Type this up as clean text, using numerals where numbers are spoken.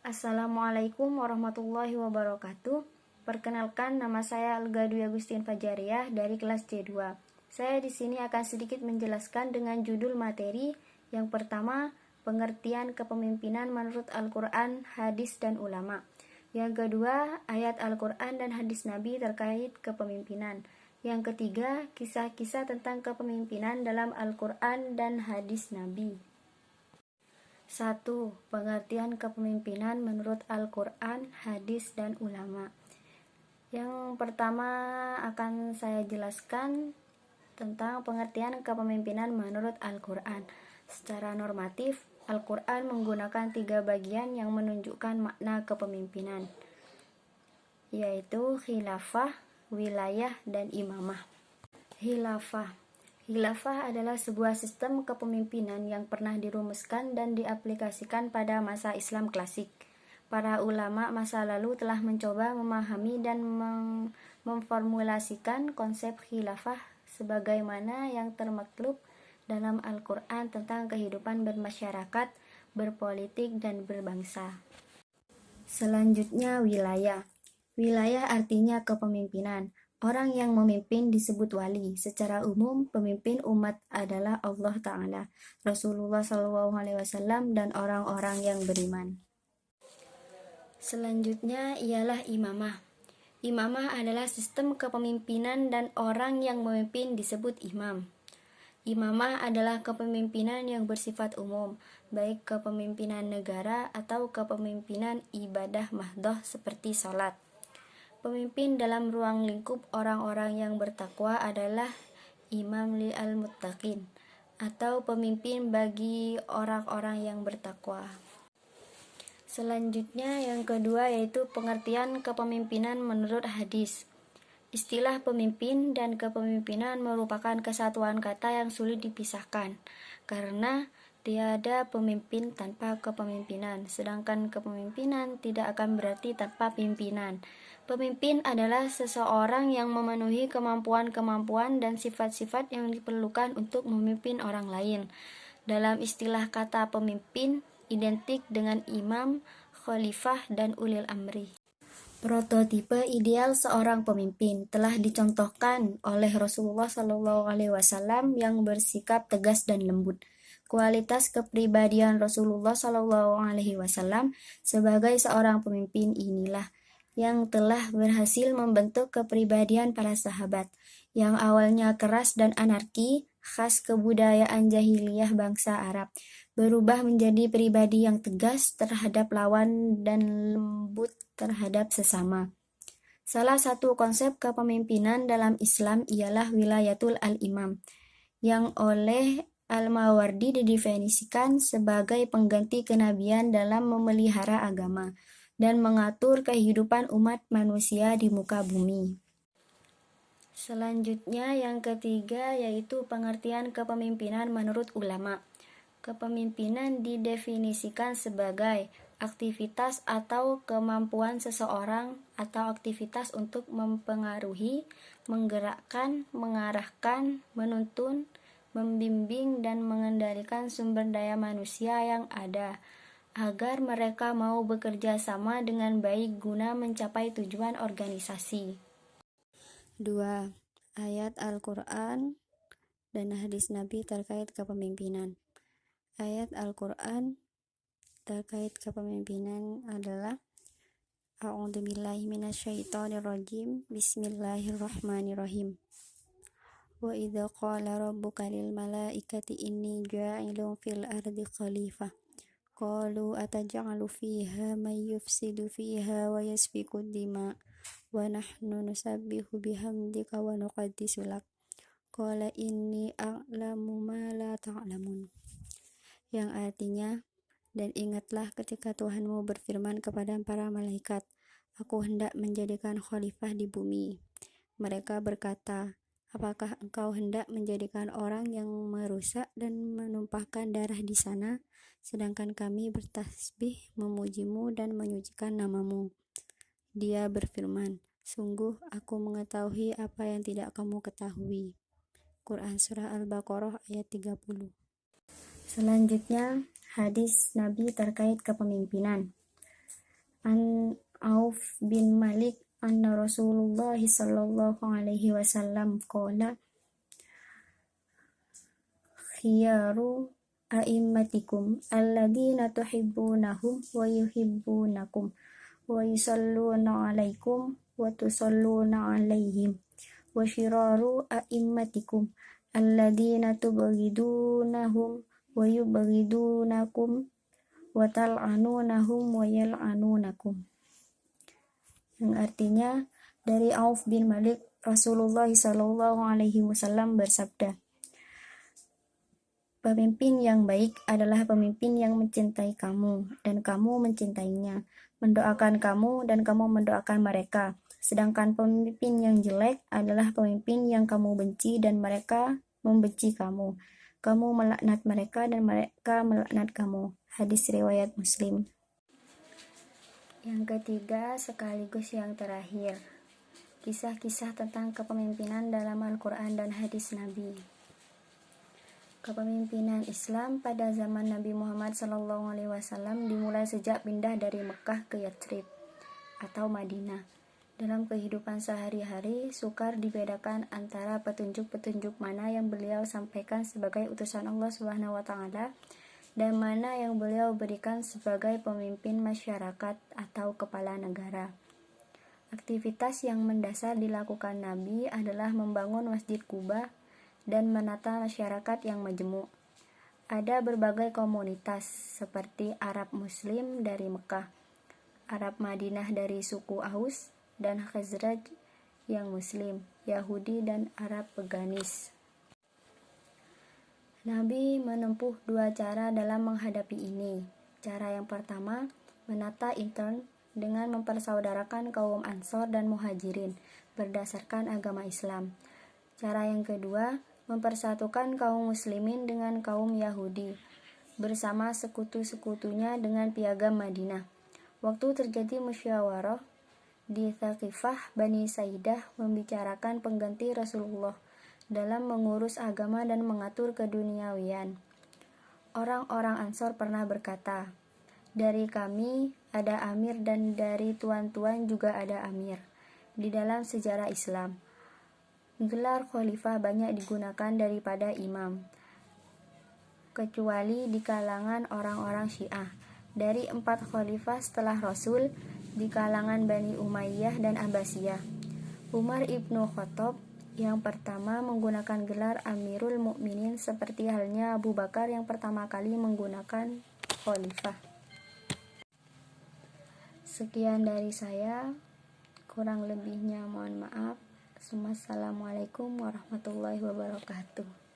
Assalamualaikum warahmatullahi wabarakatuh. Perkenalkan, nama saya Alga Dwi Agustin Fajariah dari kelas C2. Saya di sini akan sedikit menjelaskan dengan judul materi. Yang pertama, pengertian kepemimpinan menurut Al-Quran, hadis, dan ulama. Yang kedua, ayat Al-Quran dan hadis Nabi terkait kepemimpinan. Yang ketiga, kisah-kisah tentang kepemimpinan dalam Al-Quran dan hadis Nabi. 1. Pengertian kepemimpinan menurut Al-Quran, hadis, dan ulama. Yang pertama akan saya jelaskan tentang pengertian kepemimpinan menurut Al-Quran. Secara normatif, Al-Quran menggunakan 3 bagian yang menunjukkan makna kepemimpinan, yaitu khilafah, wilayah, dan imamah. Khilafah adalah sebuah sistem kepemimpinan yang pernah dirumuskan dan diaplikasikan pada masa Islam klasik. Para ulama masa lalu telah mencoba memahami dan memformulasikan konsep khilafah sebagaimana yang termaktub dalam Al-Quran tentang kehidupan bermasyarakat, berpolitik, dan berbangsa. Selanjutnya, wilayah. Wilayah artinya kepemimpinan. Orang yang memimpin disebut wali. Secara umum, pemimpin umat adalah Allah Ta'ala, Rasulullah SAW, dan orang-orang yang beriman. Selanjutnya ialah imamah. Imamah adalah sistem kepemimpinan dan orang yang memimpin disebut imam. Imamah adalah kepemimpinan yang bersifat umum, baik kepemimpinan negara atau kepemimpinan ibadah mahdoh seperti sholat. Pemimpin dalam ruang lingkup orang-orang yang bertakwa adalah imam li'al muttaqin, atau pemimpin bagi orang-orang yang bertakwa. Selanjutnya yang kedua yaitu pengertian kepemimpinan menurut hadis. Istilah pemimpin dan kepemimpinan merupakan kesatuan kata yang sulit dipisahkan, karena tiada pemimpin tanpa kepemimpinan, sedangkan kepemimpinan tidak akan berarti tanpa pimpinan. Pemimpin adalah seseorang yang memenuhi kemampuan-kemampuan dan sifat-sifat yang diperlukan untuk memimpin orang lain. Dalam istilah kata pemimpin, identik dengan imam, khalifah, dan ulil amri. Prototipe ideal seorang pemimpin telah dicontohkan oleh Rasulullah SAW yang bersikap tegas dan lembut. Kualitas kepribadian Rasulullah SAW sebagai seorang pemimpin inilah yang telah berhasil membentuk kepribadian para sahabat, yang awalnya keras dan anarki, khas kebudayaan jahiliyah bangsa Arab, berubah menjadi pribadi yang tegas terhadap lawan dan lembut terhadap sesama. Salah satu konsep kepemimpinan dalam Islam ialah wilayatul al-imam, yang oleh Al-Mawardi didefinisikan sebagai pengganti kenabian dalam memelihara agama dan mengatur kehidupan umat manusia di muka bumi. Selanjutnya yang ketiga yaitu pengertian kepemimpinan menurut ulama. Kepemimpinan didefinisikan sebagai aktivitas atau kemampuan seseorang atau aktivitas untuk mempengaruhi, menggerakkan, mengarahkan, menuntun, membimbing, dan mengendalikan sumber daya manusia yang ada, agar mereka mau bekerja sama dengan baik guna mencapai tujuan organisasi. 2. Ayat Al-Quran dan hadis Nabi terkait kepemimpinan. Ayat Al-Quran terkait kepemimpinan adalah A'udzubillahi minasyaitonirrajim. Bismillahirrahmanirrahim. Wa idza qala rabbuka lil malaikati inni ja'ilun fil ardi khalifah qalu ataj'alu fiha may yufsidu fiha wa yasfiku dima wa nahnu nusabbihu bihamdika wa nuqaddisu lak qala inni a'lamu ma la ta'lamun, yang artinya, dan ingatlah ketika Tuhanmu berfirman kepada para malaikat, aku hendak menjadikan khalifah di bumi. Mereka berkata, apakah engkau hendak menjadikan orang yang merusak dan menumpahkan darah di sana, sedangkan kami bertasbih memujimu dan menyucikan namamu? Dia berfirman, sungguh aku mengetahui apa yang tidak kamu ketahui. Quran Surah Al-Baqarah ayat 30. Selanjutnya, hadis Nabi terkait kepemimpinan. an Auf bin Malik anna Rasulullah sallallahu alaihi wasallam qala khiyaru a'immatikum alladina tuhibbunahum wa yuhibbunakum wa yusalluna alaikum wa tusalluna alaihim wa syiraru a'immatikum alladina tubghidunahum wa yubghidunakum wa tal'anunahum wa yal'anunakum. Yang artinya, dari Auf bin Malik, Rasulullah Shallallahu Alaihi Wasallam bersabda, pemimpin yang baik adalah pemimpin yang mencintai kamu dan kamu mencintainya, mendoakan kamu dan kamu mendoakan mereka. Sedangkan pemimpin yang jelek adalah pemimpin yang kamu benci dan mereka membenci kamu. Kamu melaknat mereka dan mereka melaknat kamu. Hadis riwayat Muslim. Yang ketiga sekaligus yang terakhir, kisah-kisah tentang kepemimpinan dalam Al-Quran dan hadis Nabi. Kepemimpinan Islam pada zaman Nabi Muhammad SAW dimulai sejak pindah dari Mekah ke Yathrib atau Madinah. Dalam kehidupan sehari-hari, sukar dibedakan antara petunjuk-petunjuk mana yang beliau sampaikan sebagai utusan Allah SWT dan mana yang beliau berikan sebagai pemimpin masyarakat atau kepala negara. Aktivitas yang mendasar dilakukan Nabi adalah membangun Masjid Quba dan menata masyarakat yang majemuk. Ada berbagai komunitas seperti Arab Muslim dari Mekah, Arab Madinah dari suku Aus, dan Khazraj yang Muslim, Yahudi, dan Arab Peganis. Nabi menempuh dua cara dalam menghadapi ini. Cara yang pertama, menata intern dengan mempersaudarakan kaum Ansor dan Muhajirin berdasarkan agama Islam. Cara yang kedua, mempersatukan kaum muslimin dengan kaum Yahudi bersama sekutu-sekutunya dengan piagam Madinah. Waktu terjadi musyawarah di Thaqifah, Bani Saidah membicarakan pengganti Rasulullah dalam mengurus agama dan mengatur keduniawian. Orang-orang Ansor pernah berkata, dari kami ada amir dan dari tuan-tuan juga ada amir. Di dalam sejarah Islam, gelar khalifah banyak digunakan daripada imam, kecuali di kalangan orang-orang Syiah. Dari 4 khalifah setelah Rasul, di kalangan Bani Umayyah dan Abbasiyah, Umar ibnu Khattab yang pertama menggunakan gelar Amirul Mukminin seperti halnya Abu Bakar yang pertama kali menggunakan khalifah. Sekian dari saya, kurang lebihnya mohon maaf. Assalamualaikum warahmatullahi wabarakatuh.